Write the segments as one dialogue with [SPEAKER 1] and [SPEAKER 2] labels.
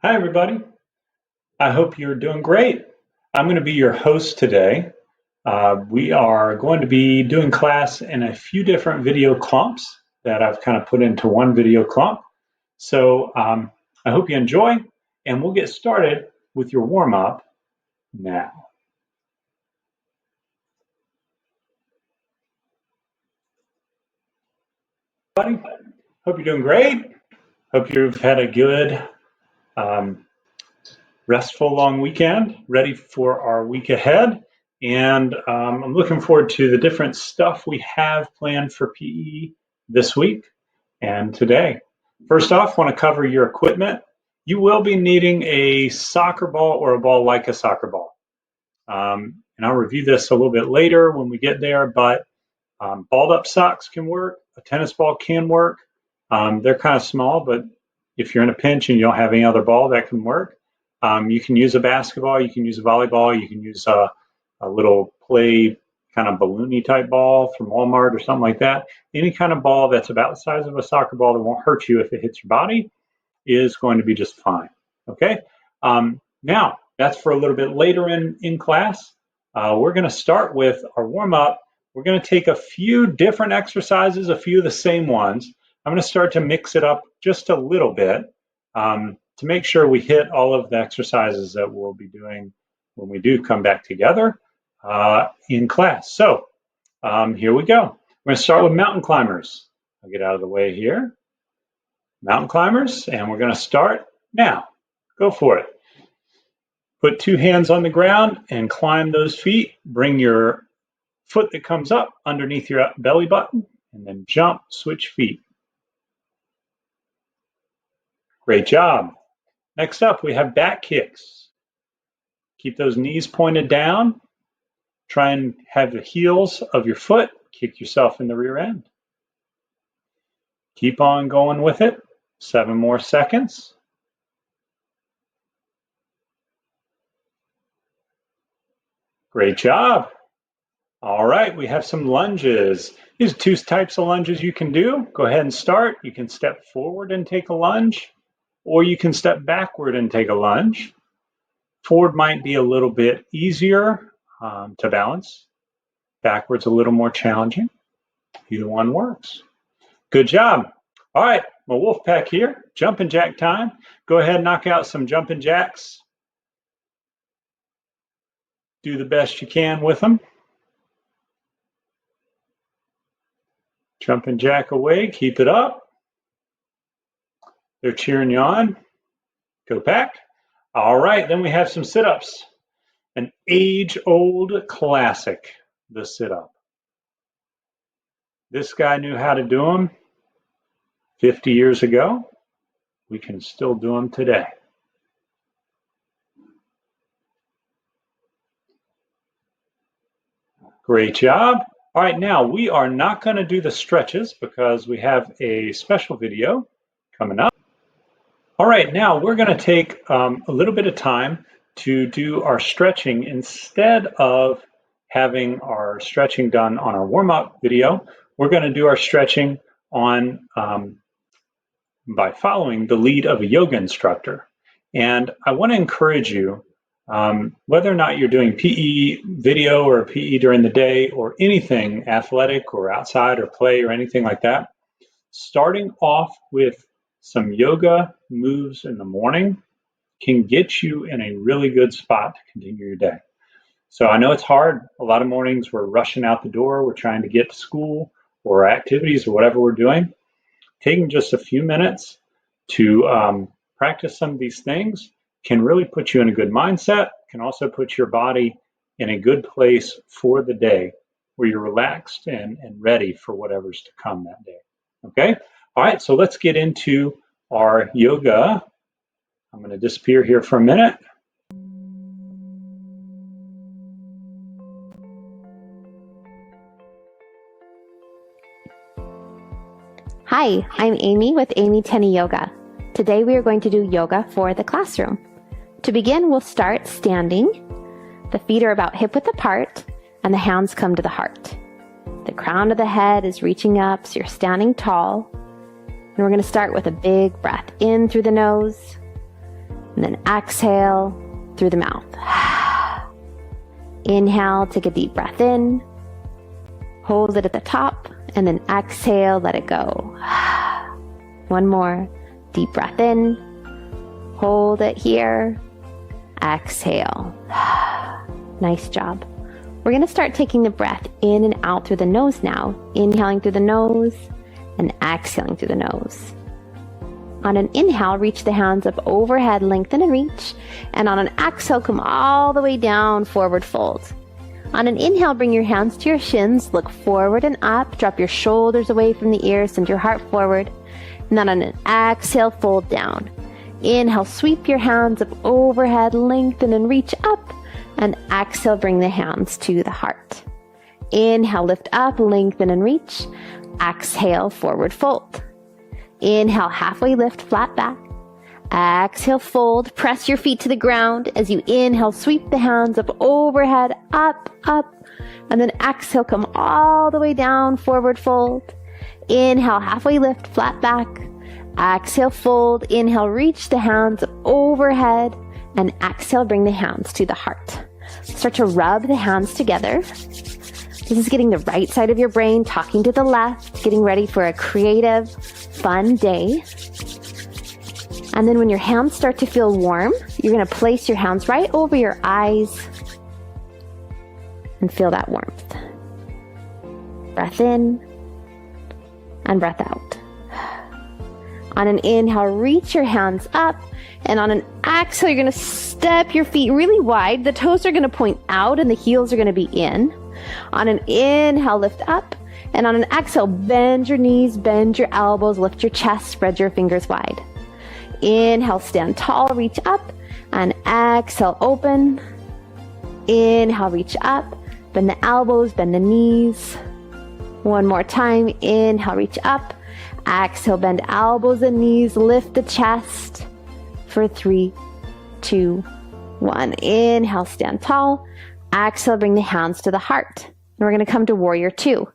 [SPEAKER 1] Hi, everybody. I hope you're doing great. I'm going to be your host today. We are going to be doing class in a few different video clumps that I've kind of put into one video clump. So I hope you enjoy, and we'll get started with your warm up now. Everybody, hope you're doing great. Hope you've had a good, um, restful long weekend, ready for our week ahead. And I'm looking forward to the different stuff we have planned for PE this week and today. First off, want to cover your equipment. You will be needing a soccer ball or a ball like a soccer ball. And I'll review this a little bit later when we get there, but balled up socks can work. A tennis ball can work. They're kind of small, but if you're in a pinch and you don't have any other ball, that can work. You can use a basketball, you can use a volleyball, you can use a little play kind of balloony type ball from Walmart or something like that. Any kind of ball that's about the size of a soccer ball that won't hurt you if it hits your body is going to be just fine. Okay. Now, that's for a little bit later in class. We're going to start with our warm up. We're going to take a few different exercises, a few of the same ones. I'm going to start to mix it up just a little bit to make sure we hit all of the exercises that we'll be doing when we do come back together in class. So here we go. We're going to start with mountain climbers. I'll get out of the way here. Mountain climbers, and we're going to start now. Go for it. Put two hands on the ground and climb those feet. Bring your foot that comes up underneath your belly button, and then jump, switch feet. Great job. Next up, we have back kicks. Keep those knees pointed down. Try and have the heels of your foot kick yourself in the rear end. Keep on going with it. 7 more seconds. Great job. All right, we have some lunges. These are 2 types of lunges you can do. Go ahead and start. You can step forward and take a lunge, or you can step backward and take a lunge. Forward might be a little bit easier to balance. Backwards a little more challenging. Either one works. Good job. All right, my wolf pack here. Jumping jack time. Go ahead and knock out some jumping jacks. Do the best you can with them. Jumping jack away. Keep it up. They're cheering you on. Go pack. All right, then we have some sit-ups. An age-old classic, the sit-up. This guy knew how to do them 50 years ago. We can still do them today. Great job. All right, now we are not going to do the stretches because we have a special video coming up. All right, now we're going to take a little bit of time to do our stretching instead of having our stretching done on our warm-up video. We're going to do our stretching on by following the lead of a yoga instructor. And I want to encourage you, whether or not you're doing PE video or PE during the day or anything athletic or outside or play or anything like that, starting off with some yoga moves in the morning can get you in a really good spot to continue your day. So I know it's hard. A lot of mornings we're rushing out the door. We're trying to get to school or activities or whatever we're doing. Taking just a few minutes to practice some of these things can really put you in a good mindset, can also put your body in a good place for the day where you're relaxed and ready for whatever's to come that day. Okay? All right, so let's get into our yoga. I'm going to disappear here for a minute.
[SPEAKER 2] Hi, I'm Amy with Amy Tenney Yoga. Today we are going to do yoga for the classroom. To begin, we'll start standing. The feet are about hip-width apart and the hands come to the heart. The crown of the head is reaching up, so you're standing tall. And we're going to start with a big breath in through the nose And then exhale through the mouth. Inhale, take a deep breath in. Hold it at the top, and then exhale, let it go. One more. Deep breath in. Hold it here. Exhale. Nice job. We're going to start taking the breath in and out through the nose now. Inhaling through the nose and exhaling through the nose. On an inhale, reach the hands up overhead, lengthen and reach. And on an exhale, come all the way down, forward fold. On an inhale, bring your hands to your shins, look forward and up, drop your shoulders away from the ears, send your heart forward. And then on an exhale, fold down. Inhale, sweep your hands up overhead, lengthen and reach up. And exhale, bring the hands to the heart. Inhale, lift up, lengthen and reach. Exhale, forward fold. Inhale, halfway lift, flat back. Exhale, fold, press your feet to the ground. As you inhale, sweep the hands up overhead, up, up. And then exhale, come all the way down, forward fold. Inhale, halfway lift, flat back. Exhale, fold. Inhale, reach the hands up overhead. And exhale, bring the hands to the heart. Start to rub the hands together. This is getting the right side of your brain talking to the left, getting ready for a creative, fun day. And then when your hands start to feel warm, you're going to place your hands right over your eyes and feel that warmth. Breath in and breath out. On an inhale, reach your hands up. And on an exhale, you're going to step your feet really wide. The toes are going to point out and the heels are going to be in. On an inhale, lift up. And on an exhale, bend your knees, bend your elbows, lift your chest, spread your fingers wide. Inhale, stand tall, reach up. And exhale, open. Inhale, reach up. Bend the elbows, bend the knees. One more time. Inhale, reach up. Exhale, bend elbows and knees, lift the chest. For 3, 2, 1. Inhale, stand tall. Exhale, bring the hands to the heart. And we're going to come to warrior 2.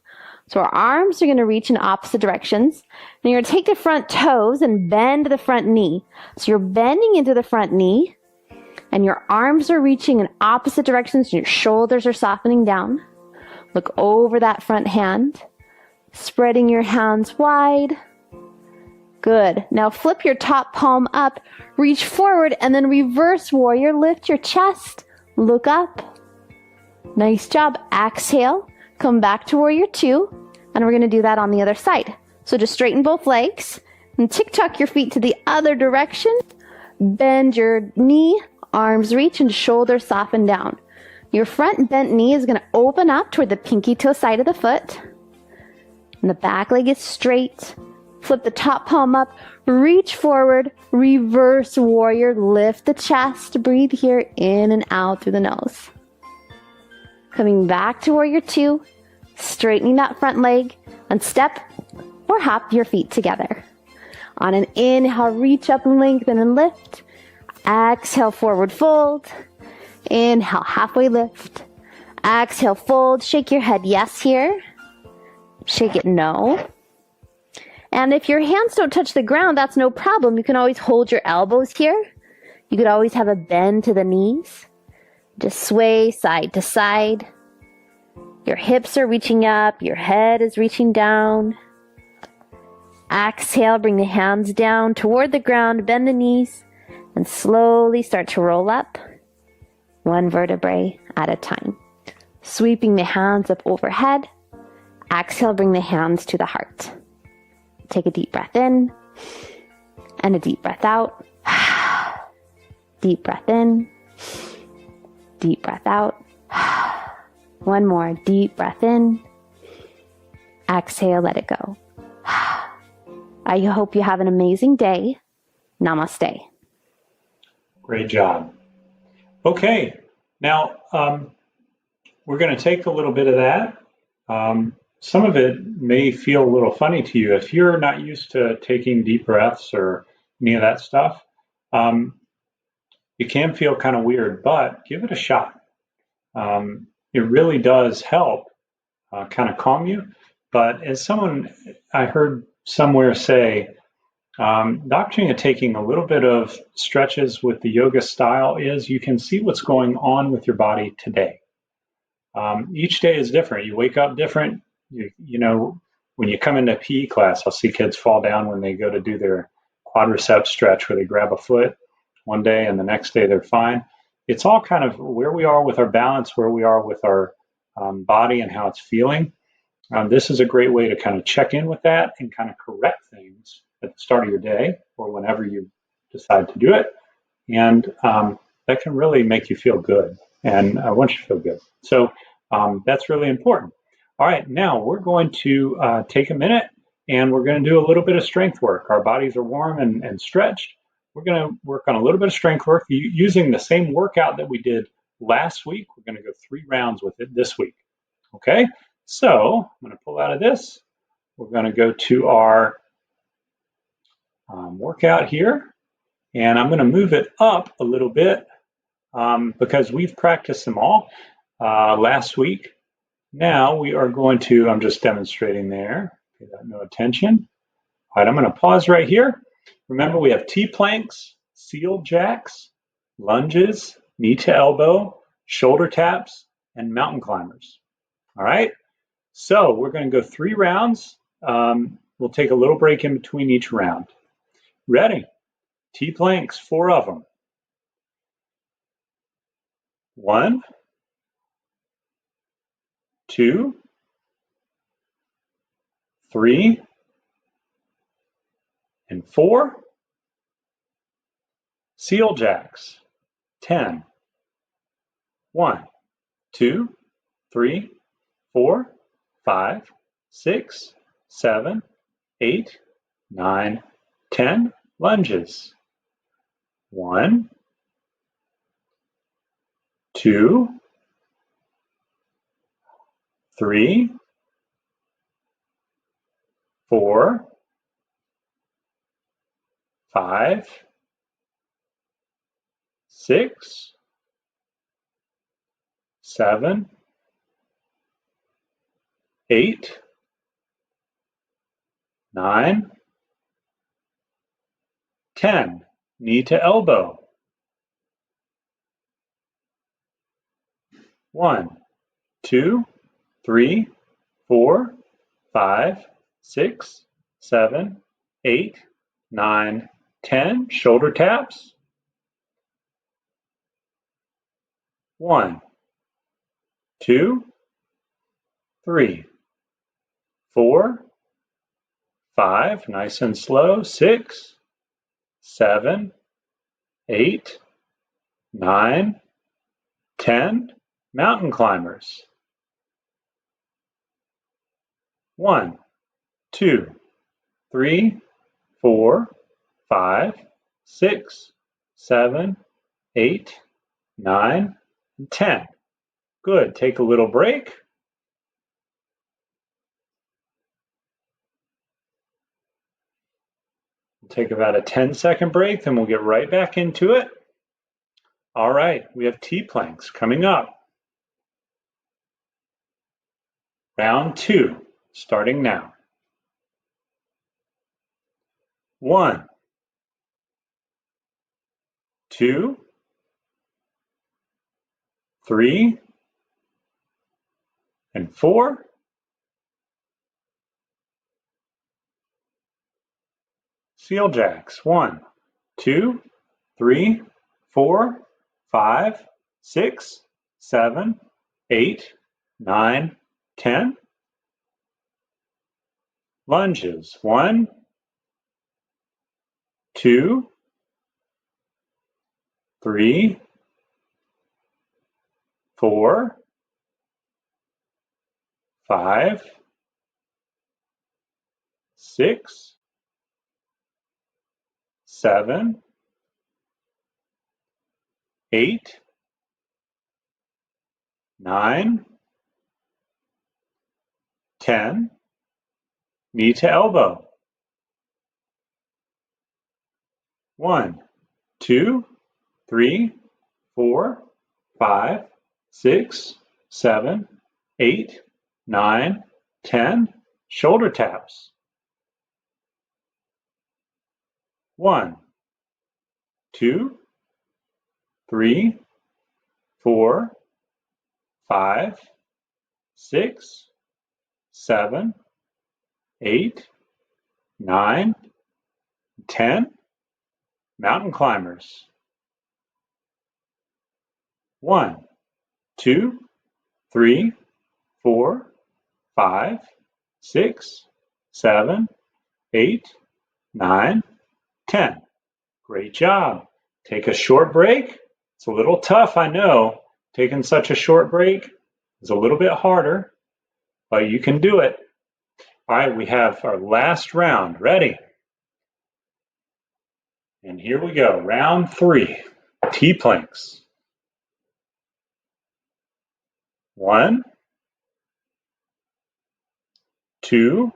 [SPEAKER 2] So our arms are going to reach in opposite directions. And you're going to take the front toes and bend the front knee. So you're bending into the front knee. And your arms are reaching in opposite directions. And your shoulders are softening down. Look over that front hand. Spreading your hands wide. Good. Now flip your top palm up, reach forward, and then reverse warrior. Lift your chest, look up. Nice job. Exhale, come back to warrior 2, and we're going to do that on the other side. So just straighten both legs and tick-tock your feet to the other direction. Bend your knee, arms reach, and shoulders soften down. Your front bent knee is going to open up toward the pinky toe side of the foot. And the back leg is straight. Flip the top palm up, reach forward, reverse warrior, lift the chest, breathe here in and out through the nose. Coming back to warrior 2, straightening that front leg, and step or hop your feet together. On an inhale, reach up, lengthen and lift. Exhale, forward fold. Inhale, halfway lift. Exhale, fold. Shake your head yes here. Shake it no. And if your hands don't touch the ground, that's no problem. You can always hold your elbows here. You could always have a bend to the knees. Just sway side to side. Your hips are reaching up. Your head is reaching down. Exhale, bring the hands down toward the ground. Bend the knees. And slowly start to roll up. One vertebrae at a time. Sweeping the hands up overhead. Exhale, bring the hands to the heart. Take a deep breath in and a deep breath out. Deep breath in, deep breath out. One more deep breath in. Exhale, let it go. I hope you have an amazing day. Namaste.
[SPEAKER 1] Great job. Okay, now we're going to take a little bit of that. Some of it may feel a little funny to you. If you're not used to taking deep breaths or any of that stuff, it can feel kind of weird, but give it a shot. It really does help kind of calm you. But as someone I heard somewhere say, The opportunity of taking a little bit of stretches with the yoga style is you can see what's going on with your body today. Each day is different. You wake up different. You know, when you come into PE class, I'll see kids fall down when they go to do their quadricep stretch where they grab a foot one day and the next day they're fine. It's all kind of where we are with our balance, where we are with our body and how it's feeling. This is a great way to kind of check in with that and kind of correct things at the start of your day or whenever you decide to do it. And that can really make you feel good. And I want you to feel good. So that's really important. All right, now we're going to take a minute and we're going to do a little bit of strength work. Our bodies are warm and stretched. We're going to work on a little bit of strength work using the same workout that we did last week. We're going to go 3 rounds with it this week. Okay, so I'm going to pull out of this. We're going to go to our workout here, and I'm going to move it up a little bit because we've practiced them all last week. Now we are going to, I'm just demonstrating there, pay that no attention. All right, I'm going to pause right here. Remember, we have T-planks, seal jacks, lunges, knee to elbow, shoulder taps, and mountain climbers. All right, so we're going to go 3 rounds. We'll take a little break in between each round. Ready? T-planks, 4 of them. 1, 2, 3, and 4. Seal jacks, 10. 1, 2, 3, 4, 5, 6, 7, 8, 9, 10. Lunges. 1, 2, 3, 4, 5, 6, 7, 8, 9, 10. Knee to elbow. 1, 2, 3, 4, 5, 6, 7, 8, 9, 10. Shoulder taps. 1, 2, 3, 4, 5. Nice and slow. 6, 7, 8, 9, 10. Mountain climbers. 1, 2, 3, 4, 5, 6, 7, 8, 9, 10. Good. Take a little break. We'll take about a 10-second break, then we'll get right back into it. All right, we have T-planks coming up. Round 2, starting now. 1, 2, 3, and 4. Seal jacks. 1, 2, 3, 4, 5, 6, 7, 8, 9, 10. Lunges. 1, 2, 3, 4, 5, 6, 7, 8, 9, 10. Knee to elbow. 1, 2, 3, 4, 5, 6, 7, 8, 9, 10. Shoulder taps. 1, 2, 3, 4, 5, 6, 7, 8, 9, 10. Mountain climbers. 1, 2, 3, 4, 5, 6, 7, 8, 9, 10. Great job. Take a short break. It's a little tough, I know. Taking such a short break is a little bit harder, but you can do it. All right, we have our last round. Ready? And here we go. Round 3. T-planks. 1, 2,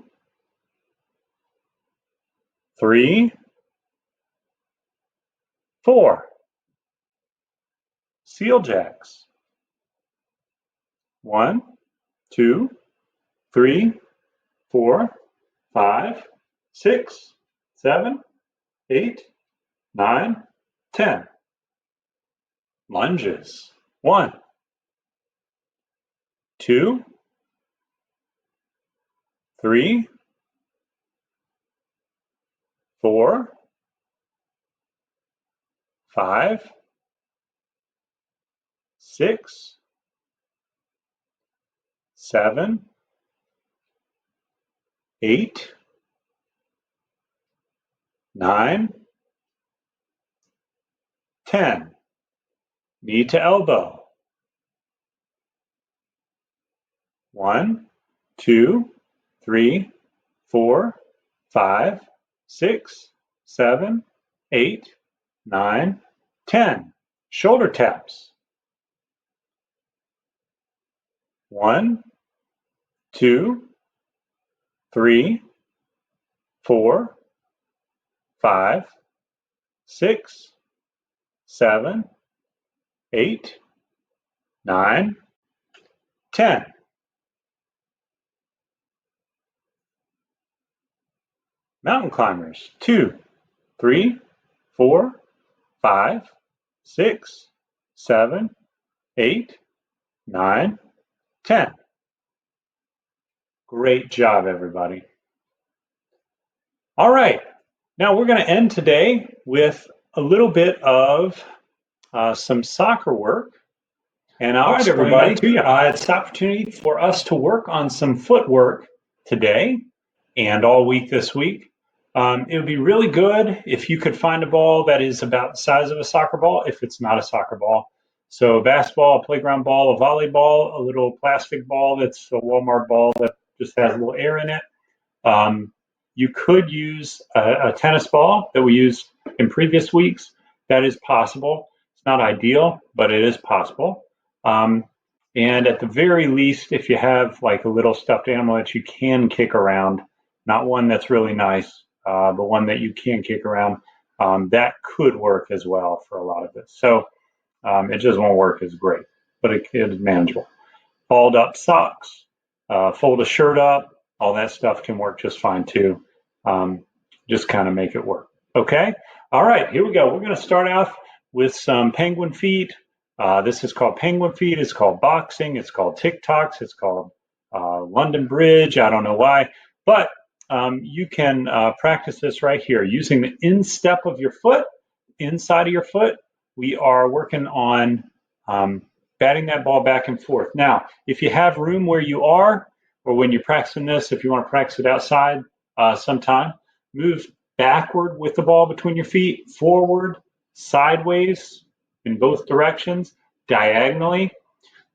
[SPEAKER 1] 3, 4. Seal jacks. 1, 2, 3, 4, 5, 6, 7, 8, 9, 10. Lunges. 1, 2, 3, 4, 5, 6, 7, 8, 9, 10. Knee to elbow. 1, 2, 3, 4, 5, 6, 7, 8, 9, 10. Shoulder taps. 1, 2, 3, 4, 5, 6, 7, 8, 9, 10. Mountain climbers. 2, 3, 4, 5, 6, 7, 8, 9, 10. Great job, everybody. All right, now we're going to end today with a little bit of some soccer work. And I'll explain that to you. It's an opportunity for us to work on some footwork today and all week this week. It would be really good if you could find a ball that is about the size of a soccer ball, if it's not a soccer ball. So a basketball, a playground ball, a volleyball, a little plastic ball that's a Walmart ball that just has a little air in it. You could use a tennis ball that we used in previous weeks. That is possible. It's not ideal, but it is possible. And at the very least, if you have like a little stuffed animal that you can kick around, not one that's really nice, but one that you can kick around, that could work as well for a lot of this. So it just won't work as great, but it is manageable. Balled up socks, fold a shirt up, all that stuff can work just fine too. Just kind of make it work. Okay. All right, here we go. We're going to start off with some penguin feet. This is called penguin feet. It's called boxing. It's called TikToks. It's called London Bridge. I don't know why, but you can practice this right here using the instep of your foot, inside of your foot. We are working on batting that ball back and forth. Now, if you have room where you are, or when you're practicing this, if you want to practice it outside sometime, move backward with the ball between your feet, forward, sideways, in both directions, diagonally.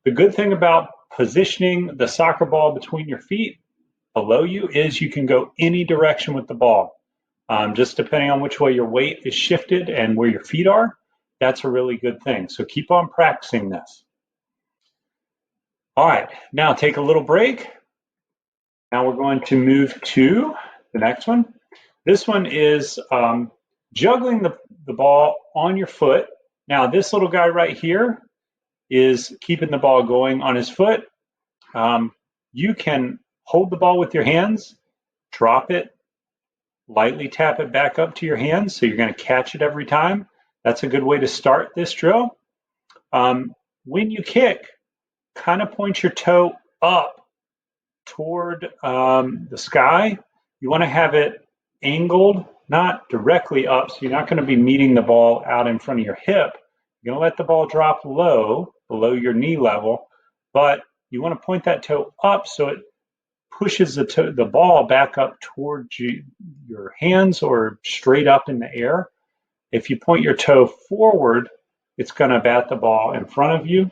[SPEAKER 1] The good thing about positioning the soccer ball between your feet below you is you can go any direction with the ball. Just depending on which way your weight is shifted and where your feet are, that's a really good thing. So keep on practicing this. All right, now take a little break. Now we're going to move to the next one. This one is juggling the ball on your foot. Now this little guy right here is keeping the ball going on his foot. You can hold the ball with your hands, drop it, lightly tap it back up to your hands so you're going to catch it every time. That's a good way to start this drill. When you kick, kind of point your toe up toward the sky. You want to have it angled, not directly up, so you're not going to be meeting the ball out in front of your hip. You're going to let the ball drop low, below your knee level, but you want to point that toe up so it pushes the ball back up towards your hands or straight up in the air. If you point your toe forward, it's going to bat the ball in front of you.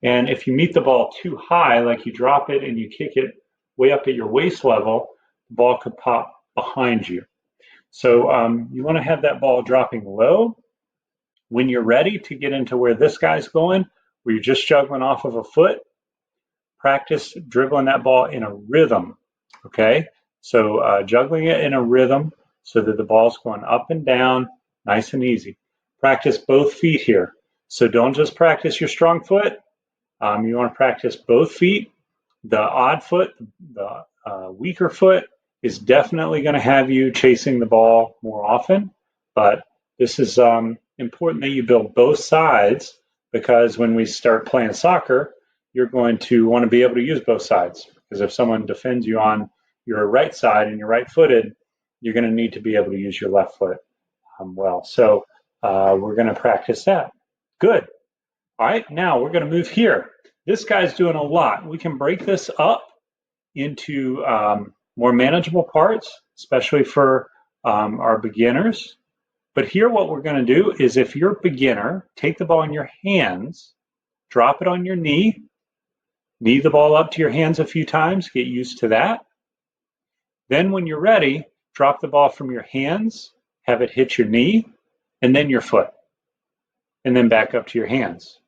[SPEAKER 1] And if you meet the ball too high, like you drop it and you kick it way up at your waist level, the ball could pop behind you. So you want to have that ball dropping low. When you're ready to get into where this guy's going, where you're just juggling off of a foot, practice dribbling that ball in a rhythm, okay? So juggling it in a rhythm so that the ball's going up and down, nice and easy. Practice both feet here. So don't just practice your strong foot. You want to practice both feet. The odd foot, the weaker foot, is definitely going to have you chasing the ball more often. But this is important that you build both sides, because when we start playing soccer, you're going to want to be able to use both sides. Because if someone defends you on your right side and you're right-footed, you're going to need to be able to use your left foot well. So we're going to practice that. Good. All right, now we're going to move here. This guy's doing a lot. We can break this up into more manageable parts, especially for our beginners. But here what we're going to do is, if you're a beginner, take the ball in your hands, drop it on your knee the ball up to your hands a few times, get used to that. Then when you're ready, drop the ball from your hands, have it hit your knee, and then your foot, and then back up to your hands.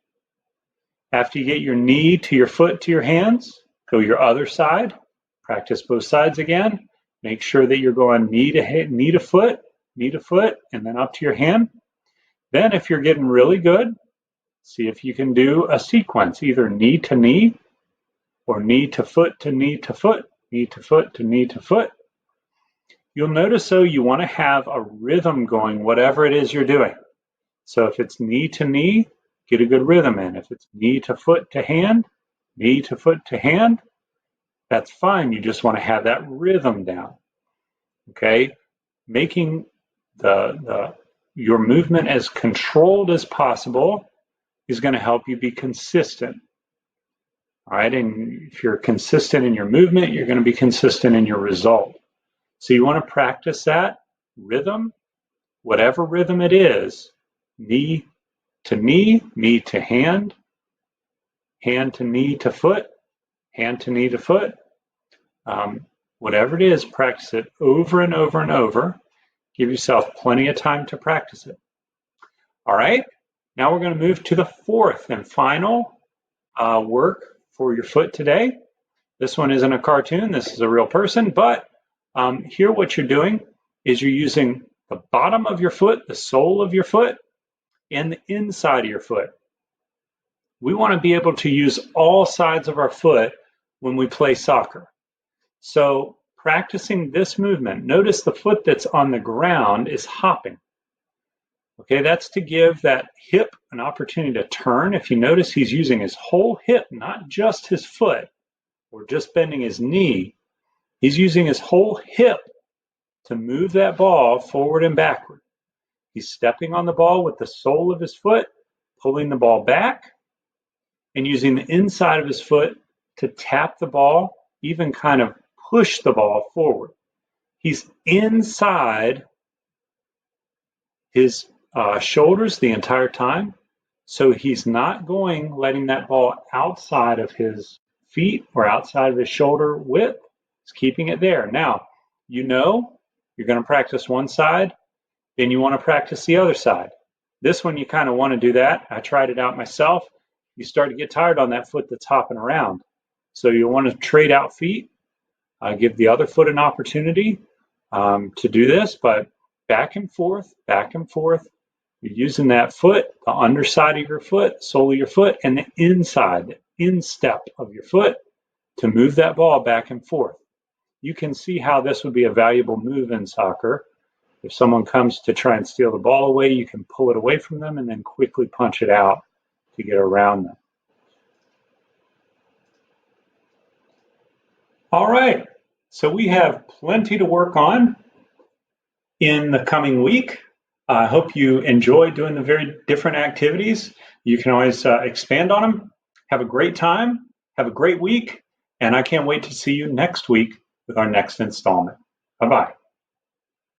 [SPEAKER 1] After you get your knee to your foot to your hands, go your other side, practice both sides again. Make sure that you're going knee to foot, and then up to your hand. Then if you're getting really good, see if you can do a sequence, either knee to knee or knee to foot to knee to foot, knee to foot to knee to foot. You'll notice, though, you want to have a rhythm going, whatever it is you're doing. So if it's knee to knee, get a good rhythm in. If it's knee to foot to hand, knee to foot to hand, that's fine. You just want to have that rhythm down. Okay? Making your movement as controlled as possible is going to help you be consistent. All right, and if you're consistent in your movement, you're going to be consistent in your result. So you want to practice that rhythm, whatever rhythm it is, knee to hand, hand to knee to foot, hand to knee to foot. Whatever it is, practice it over and over and over. Give yourself plenty of time to practice it. All right, now we're going to move to the fourth and final work for your foot today. This one isn't a cartoon, this is a real person, but here what you're doing is you're using the bottom of your foot, the sole of your foot, and the inside of your foot. We want to be able to use all sides of our foot when we play soccer. So practicing this movement, notice the foot that's on the ground is hopping. Okay, that's to give that hip an opportunity to turn. If you notice, he's using his whole hip, not just his foot or just bending his knee. He's using his whole hip to move that ball forward and backward. He's stepping on the ball with the sole of his foot, pulling the ball back, and using the inside of his foot to tap the ball, even kind of push the ball forward. He's inside his shoulders the entire time, so he's not letting that ball outside of his feet or outside of his shoulder width. He's keeping it there. Now, you're going to practice one side, then you want to practice the other side. This one, you kind of want to do that. I tried it out myself. You start to get tired on that foot that's hopping around. So you want to trade out feet, give the other foot an opportunity to do this, but back and forth, back and forth. You're using that foot, the underside of your foot, sole of your foot, and the inside, the instep of your foot to move that ball back and forth. you can see how this would be a valuable move in soccer. If someone comes to try and steal the ball away, you can pull it away from them and then quickly punch it out to get around them. All right, so we have plenty to work on in the coming week. I hope you enjoy doing the very different activities. You can always expand on them. Have a great time. Have a great week. And I can't wait to see you next week with our next installment. Bye-bye.